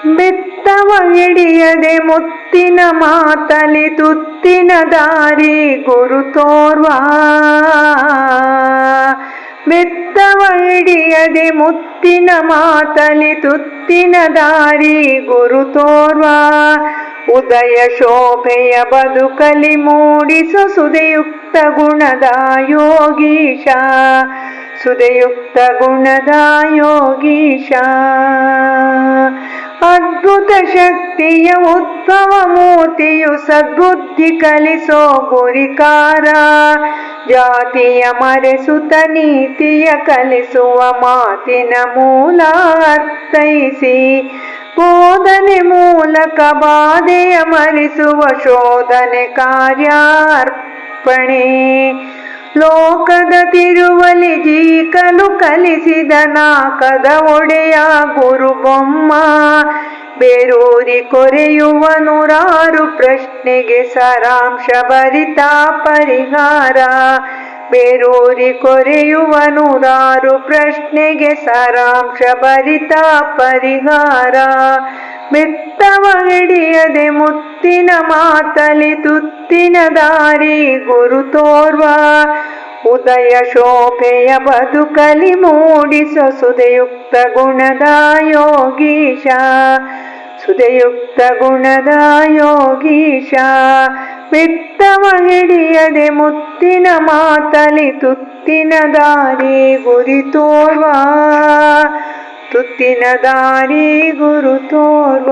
ಬೆತ್ತವ ಹಿಡಿಯದೆ ಮುತ್ತಿನ ಮಾತಲಿ ತುತ್ತಿನ ದಾರಿ ಗುರು ತೋರ್ವ. ಬೆತ್ತವ ಹಿಡಿಯದೆ ಮುತ್ತಿನ ಮಾತಲಿ ತುತ್ತಿನ ದಾರಿ ಗುರು ತೋರ್ವ. ಉದಯ ಶೋಭೆಯ ಬದುಕಲಿ ಮೂಡಿಸೋ ಸುದೆಯುಕ್ತ ಗುಣದ ಯೋಗೀಶ, ಸುದೆಯುಕ್ತ ಗುಣದ ಯೋಗೀಶ. ಅದ್ಭುತ ಶಕ್ತಿಯ ಉದ್ಭವ ಮೂರ್ತಿಯು ಸದ್ಬುದ್ಧಿ ಕಲಿಸೋ ಗುರಿಕಾರ. ಜಾತಿಯ ಮರೆಸುತ್ತ ನೀತಿಯ ಕಲಿಸುವ ಮಾತಿನ ಮೂಲ ಅರ್ಥೈಸಿ, ಬೋಧನೆ ಮೂಲಕ ಬಾಧೆಯ ಮರಿಸುವ ಶೋಧನೆ ಕಾರ್ಯಾರ್ಪಣೆ. ಲೋಕದ ತಿರುವಲಿ ಜೀಕಲು ಕಲಿಸಿದ ನಾಕದ ಒಡೆಯ ಗುರುಬೊಮ್ಮ. ಬೇರೂರಿ ಕೊರೆಯುವ ನೂರಾರು ಪ್ರಶ್ನೆಗೆ ಸಾರಾಂಶ ಭರಿತ ಪರಿಹಾರ. ಬೇರೂರಿ ಕೊರೆಯುವ ನೂರಾರು ಪ್ರಶ್ನೆಗೆ ಸಾರಾಂಶ ಭರಿತ ಪರಿಹಾರ. ಬೆತ್ತವ ಹಿಡಿಯದೆ ಮುತ್ತಿನ ಮಾತಲಿ ತುತ್ತಿನ ದಾರಿ ಗುರು ತೋರ್ವ. ಉದಯ ಶೋಭೆಯ ಬದುಕಲಿ ಮೂಡಿಸೋ ಸುದೆಯುಕ್ತ ಗುಣದ ಯೋಗೀಶ, ಸುದೆಯುಕ್ತ ಗುಣದ ಯೋಗೀಶ. ಬೆತ್ತವ ಹಿಡಿಯದೆ ಮುತ್ತಿನ ಮಾತಲಿ ತುತ್ತಿನ ದಾರಿ ಗುರಿ ತೋರ್ವ. ತುತ್ತಿನ ದಾರಿ ಗುರು ತೋರ್ವ.